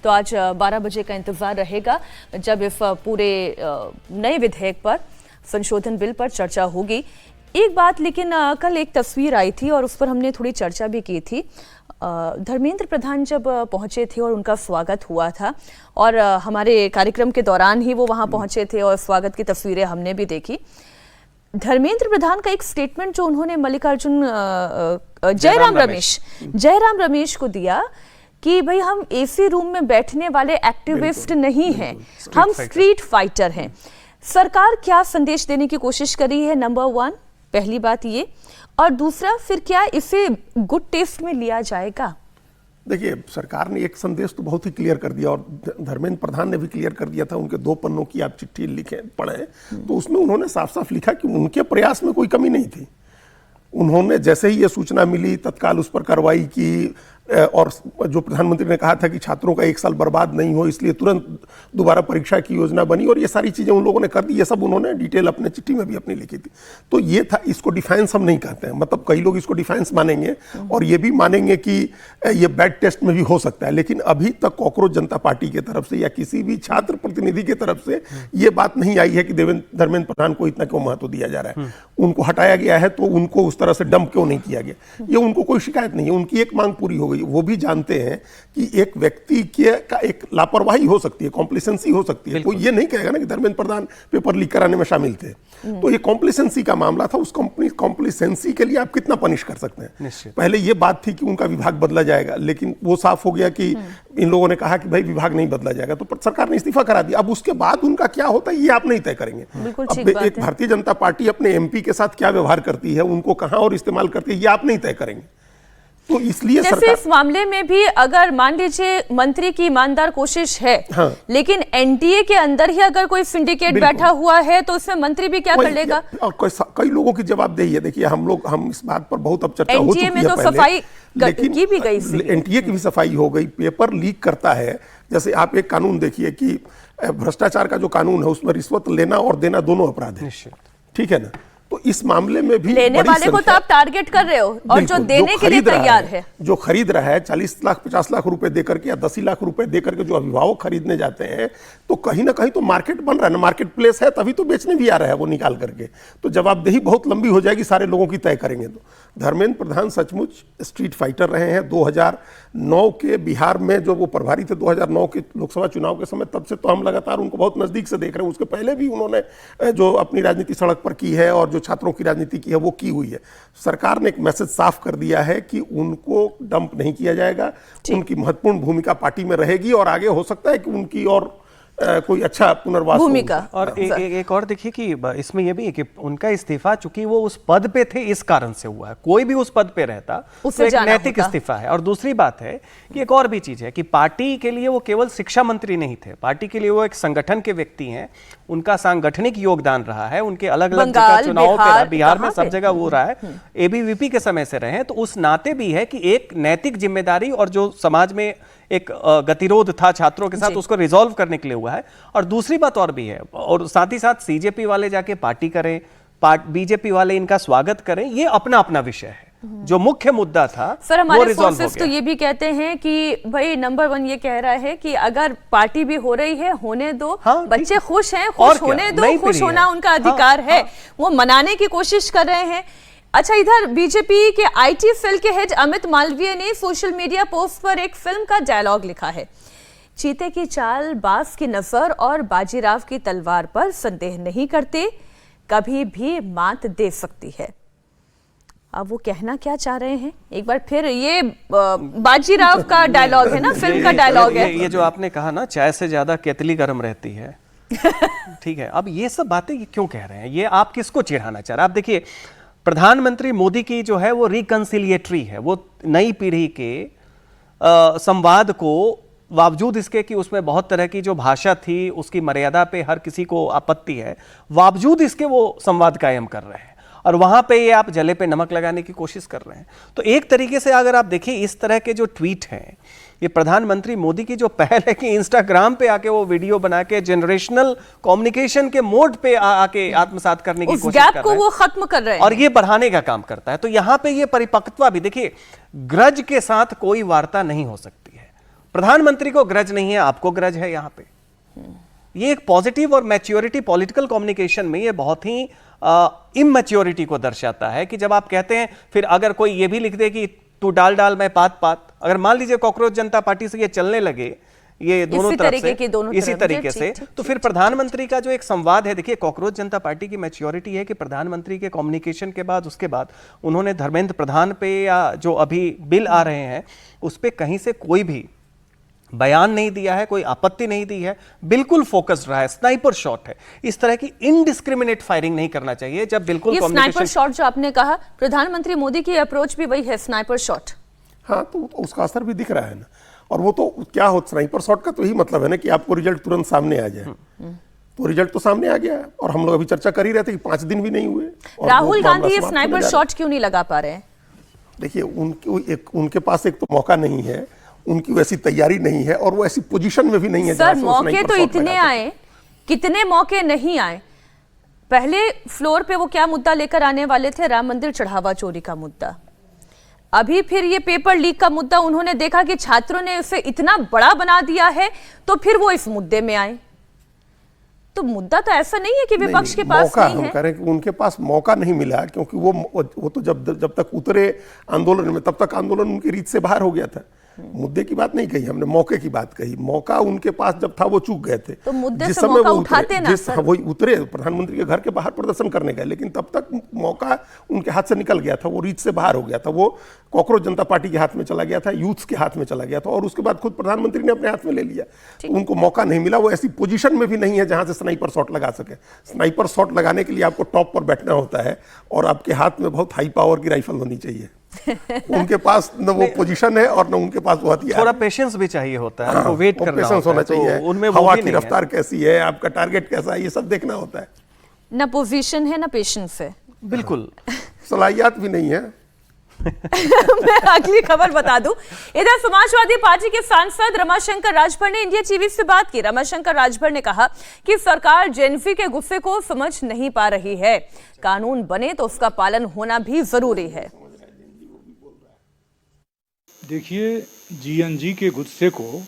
तो आज 12 बजे का इंतजार रहेगा जब इस पूरे नए विधेयक पर, संशोधन बिल पर चर्चा होगी। एक बात लेकिन कल एक तस्वीर आई थी और उस पर हमने थोड़ी चर्चा भी की थी। धर्मेंद्र प्रधान जब पहुंचे थे और उनका स्वागत हुआ था और हमारे कार्यक्रम के दौरान ही वो वहां पहुंचे थे और स्वागत की तस्वीरें हमने भी देखी। धर्मेंद्र प्रधान का एक स्टेटमेंट जो उन्होंने मल्लिकार्जुन जयराम रमेश को दिया कि भाई हम एसी रूम में बैठने वाले एक्टिविस्ट नहीं हैं, हम स्ट्रीट फाइटर हैं। सरकार क्या संदेश देने की कोशिश कर रही है? नंबर 1 पहली बात ये, और दूसरा फिर क्या इसे गुड टेस्ट में लिया जाएगा? देखिए, सरकार ने एक संदेश तो बहुत ही क्लियर कर दिया और धर्मेंद्र प्रधान ने भी क्लियर कर दिया था। उनके 2 पन्नों की आप चिट्ठी पढ़ें तो उसमें उन्होंने साफ साफ लिखा कि उनके प्रयास में कोई कमी नहीं थी। उन्होंने जैसे ही ये सूचना मिली तत्काल उस पर कार्रवाई की और जो प्रधानमंत्री ने कहा था कि छात्रों का 1 साल बर्बाद नहीं हो इसलिए तुरंत दोबारा परीक्षा की योजना बनी और ये सारी चीज़ें उन लोगों ने कर दी। ये सब उन्होंने डिटेल अपने चिट्ठी में भी अपनी लिखी थी। तो ये था, इसको डिफेंस हम नहीं कहते हैं। मतलब कई लोग इसको डिफेंस मानेंगे और ये भी मानेंगे कि ये बैड टेस्ट में भी हो सकता है, लेकिन अभी तक कॉकरोच जनता पार्टी की तरफ से या किसी भी छात्र प्रतिनिधि की तरफ से ये बात नहीं आई है कि धर्मेंद्र प्रधान को इतना क्यों महत्व दिया जा रहा है, उनको हटाया गया है तो उनको उस तरह से डंप क्यों नहीं किया गया। ये उनको कोई शिकायत नहीं है, उनकी एक मांग पूरी हो गई। वो भी जानते हैं कि एक व्यक्ति का एक लापरवाही हो सकती है, कॉम्प्लिसेंसी हो सकती है। कोई ये नहीं कहेगा ना कि धर्मेंद्र प्रधान पेपर लीक कराने में शामिल थे। तो ये कॉम्प्लिसेंसी का मामला था। उस कॉम्प्लिसेंसी के लिए आप कितना पनिश कर सकते हैं? पहले ये बात थी कि उनका विभाग बदला जाएगा, लेकिन वो साफ हो गया कि इन लोगों ने कहा कि भाई विभाग नहीं बदला जाएगा, तो सरकार ने इस्तीफा करा दिया। अब उसके बाद उनका क्या होता है ये आप नहीं तय करेंगे। अब एक भारतीय जनता पार्टी अपने एमपी के साथ क्या व्यवहार करती है, उनको कहां और इस्तेमाल करती है, ये आप नहीं तय करेंगे। तो इसलिए जैसे इस मामले में भी अगर मान लीजिए मंत्री की ईमानदार कोशिश है, लेकिन एनडीए के अंदर ही अगर कोई सिंडिकेट बैठा हुआ है तो उसमें मंत्री भी क्या कर लेगा? और कई लोगों की जवाबदेही है। देखिए, हम इस बात पर बहुत अब चर्चा हो चुकी है। एनडीए में तो सफाई की भी गई, एनडीए की भी सफाई हो गई। पेपर लीक करता है, जैसे आप एक कानून देखिए कि भ्रष्टाचार का जो कानून है उसमें रिश्वत लेना और देना दोनों अपराध है, ठीक है ना? तो इस मामले में भी लेने वाले को तो आप टारगेट कर रहे हो और जो देने के लिए तैयार है, जो खरीद रहा है 40 लाख 50 लाख रुपए देकर के या 10 लाख रुपए देकर के जो अभिभावक खरीदने जाते हैं, तो कहीं ना कहीं तो मार्केट बन रहा है ना, मार्केट प्लेस है, तभी तो बेचने भी आ रहा है वो निकाल करके। तो जवाबदेही बहुत लंबी हो जाएगी, सारे लोगों की तय करेंगे। तो धर्मेंद्र प्रधान सचमुच स्ट्रीट फाइटर रहे हैं। 2009 के बिहार में जो वो प्रभारी थे 2009 के लोकसभा चुनाव के समय, तब से तो हम लगातार उनको बहुत नजदीक से देख रहे हैं। उसके पहले भी उन्होंने जो अपनी राजनीति सड़क पर की है और जो छात्रों की राजनीति की है वो की हुई है। सरकार ने एक मैसेज साफ कर दिया है कि उनको डंप नहीं किया जाएगा, उनकी महत्वपूर्ण भूमिका पार्टी में रहेगी और आगे हो सकता है कि उनकी और कोई अच्छा पुनर्वास भूमिका। और एक और देखिए कि इसमें यह भी है कि उनका इस्तीफा चूंकि वो उस पद पे थे इस कारण से हुआ है। कोई भी उस पद पे रहता तो एक नैतिक इस्तीफा है। और दूसरी बात है कि एक और भी चीज है कि पार्टी के लिए वो केवल शिक्षा मंत्री नहीं थे, पार्टी के लिए वो एक संगठन के व्यक्ति हैं। उनका सांगठनिक योगदान रहा है, उनके अलग अलग जगह चुनावों पे, बिहार में सब जगह वो रहा है, एबीवीपी के समय से रहे हैं। तो उस नाते भी है कि एक नैतिक जिम्मेदारी और जो समाज में एक गतिरोध था छात्रों के साथ, उसको रिजॉल्व करने के लिए हुआ है। और दूसरी बात और भी है, और साथ ही साथ सीजेपी वाले जाके पार्टी करें, बीजेपी वाले इनका स्वागत करें, ये अपना अपना विषय है। जो मुख्य मुद्दा था सर, हमारे सोर्सेस तो ये भी कहते हैं कि भाई नंबर 1 ये कह रहा है कि अगर पार्टी भी हो रही है होने दो, बच्चे खुश हैं, खुश होने दो, खुश होना उनका अधिकार है, वो मनाने की कोशिश कर रहे हैं। अच्छा, इधर बीजेपी के आईटी सेल के हेड अमित मालवीय ने सोशल मीडिया पोस्ट पर एक फिल्म का डायलॉग लिखा है। चीते की चाल, बाज की नजर और बाजीराव की तलवार पर संदेह नहीं करते, कभी भी मात दे सकती है। अब वो कहना क्या चाह रहे हैं? एक बार फिर ये बाजीराव का डायलॉग है ना, फिल्म का डायलॉग है। ये जो आपने कहा ना, चाय से ज्यादा केतली गर्म रहती है, ठीक है। अब ये सब बातें ये क्यों कह रहे हैं? ये आप किसको चिढ़ाना चाह रहे हैं? आप देखिए, प्रधानमंत्री मोदी की जो है वो रिकंसिलिएटरी है। वो नई पीढ़ी के संवाद को, बावजूद इसके कि उसमें बहुत तरह की जो भाषा थी उसकी मर्यादा पे हर किसी को आपत्ति है, बावजूद इसके वो संवाद कायम कर रहे हैं। और वहां पे ये आप जले पे नमक लगाने की कोशिश कर रहे हैं। तो एक तरीके से अगर आप देखिए, इस तरह के जो ट्वीट हैं, ये प्रधानमंत्री मोदी की जो पहल है कि इंस्टाग्राम पे आके वो वीडियो बना के जनरेशनल कम्युनिकेशन के मोड पे आके आत्मसात करने की कोशिश कर रहे हैं, को वो खत्म कर रहे हैं और ये बढ़ाने का काम करता है। तो यहां पे ये परिपक्वता भी देखिए, ग्रज के साथ कोई वार्ता नहीं हो सकती है। प्रधानमंत्री को ग्रज नहीं है, आपको ग्रज है यहां पे। ये एक पॉजिटिव और मैच्योरिटी पॉलिटिकल कम्युनिकेशन में ये बहुत ही इमैच्योरिटी को दर्शाता है कि जब आप कहते हैं, फिर अगर कोई ये भी लिख दे कि तू डाल डाल मैं पात पात, अगर मान लीजिए कॉकरोच जनता पार्टी से ये चलने लगे, ये दोनों तरफ से इसी तरीके से, तो फिर प्रधानमंत्री का जो एक संवाद है, देखिए कॉकरोच जनता पार्टी की मैच्योरिटी है कि प्रधानमंत्री के कम्युनिकेशन के बाद, उसके बाद उन्होंने धर्मेंद्र प्रधान पे या जो अभी बिल आ रहे हैं उस पे कहीं से कोई भी बयान नहीं दिया है, कोई आपत्ति नहीं दी है, बिल्कुल फोकस्ड रहा है, स्नाइपर शॉट है। इस तरह की इनडिस्क्रिमिनेट फायरिंग नहीं करना चाहिए जब बिल्कुल ये स्नाइपर शॉट जो आपने कहा, प्रधानमंत्री मोदी की अप्रोच भी वही है, स्नाइपर शॉट। हाँ, तो उसका असर भी दिख रहा है ना। और वो तो क्या हो, स्नाइपर शॉट का तो यही मतलब है ना कि आपको रिजल्ट तुरंत सामने आ जाए। तो रिजल्ट तो सामने आ गया है और हम लोग अभी चर्चा कर ही रहे थे कि 5 दिन भी नहीं हुए। राहुल गांधी ये स्नाइपर शॉट क्यों नहीं लगा पा रहे हैं? देखिए, उनके पास एक तो मौका नहीं है, उनकी वैसी तैयारी नहीं है और वो ऐसी पोजीशन में भी नहीं है। सर, मौके तो इतने आए, कितने मौके नहीं आए। पहले फ्लोर पे वो क्या मुद्दा लेकर आने वाले थे? राम मंदिर चढ़ावा चोरी का मुद्दा। अभी फिर ये पेपर लीक का मुद्दा, उन्होंने देखा कि छात्रों ने उसे इतना बड़ा बना दिया है, तो फिर वो इस मुद्दे में आए। तो मुद्दा तो ऐसा नहीं है कि विपक्ष के पास नहीं है। हम कह रहे हैं कि उनके पास मौका नहीं मिला, क्योंकि वो तो जब तक उतरे आंदोलन में, तब तक आंदोलन उनकी रीत से बाहर हो गया था। मुद्दे की बात नहीं कही हमने, मौके की बात कही। मौका उनके पास जब था वो चूक गए थे। तो मुद्दे से मौका उठाते ना सर। वही उतरे प्रधानमंत्री के घर के बाहर प्रदर्शन करने गए, लेकिन तब तक मौका उनके हाथ से निकल गया था, वो रीत से बाहर हो गया था। वो कॉकरोच जनता पार्टी के हाथ में चला गया था, यूथ के हाथ में चला गया था और उसके बाद खुद प्रधानमंत्री ने अपने हाथ में ले लिया। उनको मौका नहीं मिला। वो ऐसी पोजीशन में भी नहीं है जहां से स्नाइपर शॉट लगा सके। स्नाइपर शॉट लगाने के लिए आपको टॉप पर बैठना होता है और आपके हाथ में बहुत हाई पावर की राइफल होनी चाहिए। उनके पास न वो पोजीशन है और न उनके पास वो हथियार। थोड़ा पेशेंस भी चाहिए होता है, आपको वेट करना पेशेंस होना चाहिए। तो उनमें हवा की रफ्तार कैसी है, आपका टारगेट कैसा है, ये सब देखना होता है। ना पोजीशन है ना पेशेंस है, बिल्कुल सलाहियत भी नहीं है। मैं अगली खबर बता दूं, इधर समाजवादी पार्टी के सांसद रमाशंकर राजभर ने इंडिया टीवी से बात की। रमाशंकर राजभर ने कहा कि सरकार जेनजी के गुस्से को समझ नहीं पा रही है। कानून बने तो उसका पालन होना भी जरूरी है। देखिए, जीएनजी के गुस्से को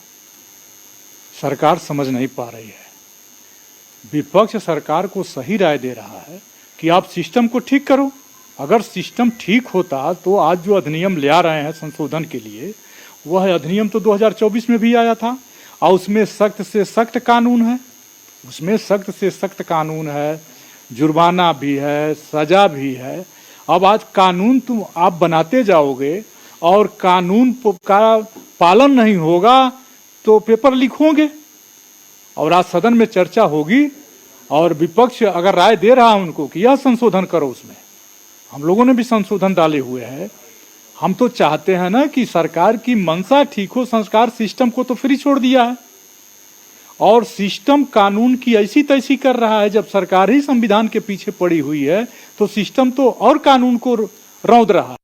सरकार समझ नहीं पा रही है। विपक्ष सरकार को सही राय दे रहा है कि आप सिस्टम को ठीक करो। अगर सिस्टम ठीक होता तो आज जो अधिनियम ले आ रहे हैं संशोधन के लिए, वह अधिनियम तो 2024 में भी आया था और उसमें सख्त से सख्त कानून है, उसमें सख्त से सख्त कानून है, जुर्माना भी है, सजा भी है। अब आज कानून तुम आप बनाते जाओगे और कानून का पालन नहीं होगा तो पेपर लीक होंगे। और आज सदन में चर्चा होगी और विपक्ष अगर राय दे रहा है उनको कि यह संशोधन करो, उसमें हम लोगों ने भी संशोधन डाले हुए हैं। हम तो चाहते हैं ना कि सरकार की मंशा ठीक हो। सरकार सिस्टम को तो फ्री छोड़ दिया है और सिस्टम कानून की ऐसी तैसी कर रहा है। जब सरकार ही संविधान के पीछे पड़ी हुई है तो सिस्टम तो और कानून को रौंद रहा है।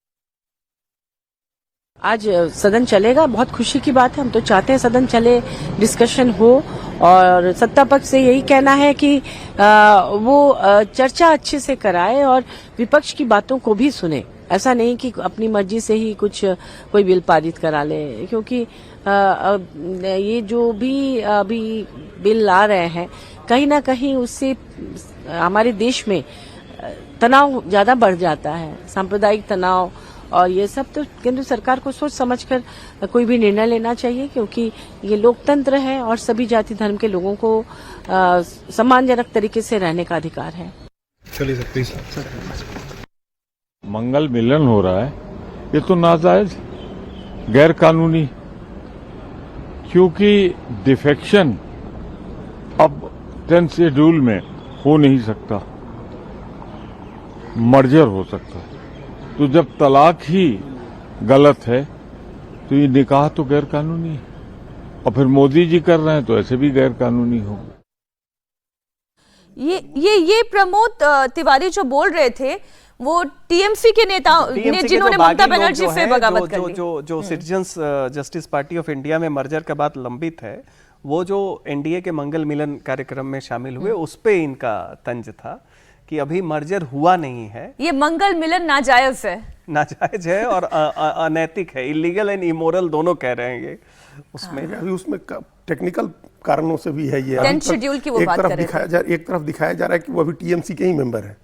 आज सदन चलेगा, बहुत खुशी की बात है। हम तो चाहते हैं सदन चले, डिस्कशन हो और सत्ता पक्ष से यही कहना है कि वो चर्चा अच्छे से कराए और विपक्ष की बातों को भी सुने। ऐसा नहीं कि अपनी मर्जी से ही कोई बिल पारित करा ले, क्योंकि ये जो भी अभी बिल आ रहे हैं कहीं ना कहीं उससे हमारे देश में तनाव ज्यादा बढ़ जाता है, सांप्रदायिक तनाव। और ये सब तो केंद्र सरकार को सोच समझकर कोई भी निर्णय लेना चाहिए, क्योंकि ये लोकतंत्र है और सभी जाति धर्म के लोगों को सम्मानजनक तरीके से रहने का अधिकार है। चलिए प्लीज। मंगल मिलन हो रहा है, ये तो नाजायज, गैर कानूनी, क्योंकि डिफेक्शन अब 10th शेड्यूल में हो नहीं सकता, मर्जर हो सकता है। तो जब तलाक ही गलत है तो ये निकाह तो गैर कानूनी है, और फिर मोदी जी कर रहे हैं तो ऐसे भी गैर कानूनी होगा। ये प्रमोद तिवारी जो बोल रहे थे वो टीएमसी के नेता ने, जिन्होंने ममता बनर्जी से बगावत कर ली। जो citizens justice party of India में मर्जर का बात लंबित है, वो जो एनडीए के मंगल मिलन कार्यक्रम में शामिल हुए, उस पे इनका तंज था कि अभी मर्जर हुआ नहीं है। ये मंगल मिलन नाजायज है, नाजायज है और अनैतिक है, इलीगल एंड इमोरल दोनों कह रहे हैं ये उसमें। अभी उसमें टेक्निकल कारणों से भी है ये। 10 शेड्यूल की वो बात कर रहे थे। एक तरफ दिखाया जा रहा है कि वो अभी टीएमसी के ही मेंबर है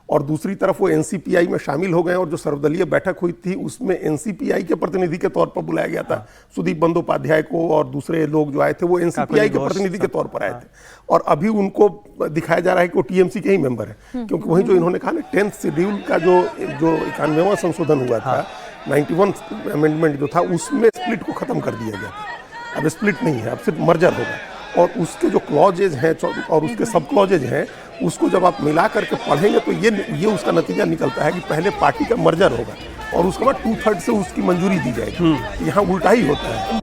और दूसरी तरफ वो एनसीपीआई में शामिल हो गए और जो सर्वदलीय बैठक हुई थी उसमें एनसीपीआई के प्रतिनिधि के तौर पर बुलाया गया था सुदीप बंदोपाध्याय को, और दूसरे लोग जो आए थे वो एनसीपीआई के प्रतिनिधि के तौर पर आए थे। और अभी उनको दिखाया जा रहा है कि वो टीएमसी के ही मेंबर है, क्योंकि वही जो इन्होंने कहा ना 10th शेड्यूल का जो 91वां संशोधन हुआ था, 91 अमेंडमेंट जो था, उसमें स्प्लिट को खत्म कर दिया गया था। अब स्प्लिट नहीं है, अब सिर्फ मर्जर होगा और उसके जो क्लॉजेज हैं और उसके सब क्लॉजेज हैं उसको जब आप मिला करके पढ़ेंगे तो ये उसका नतीजा निकलता है कि पहले पार्टी का मर्जर होगा और उसके बाद 2/3 से उसकी मंजूरी दी जाएगी। यहाँ उल्टा ही होता है।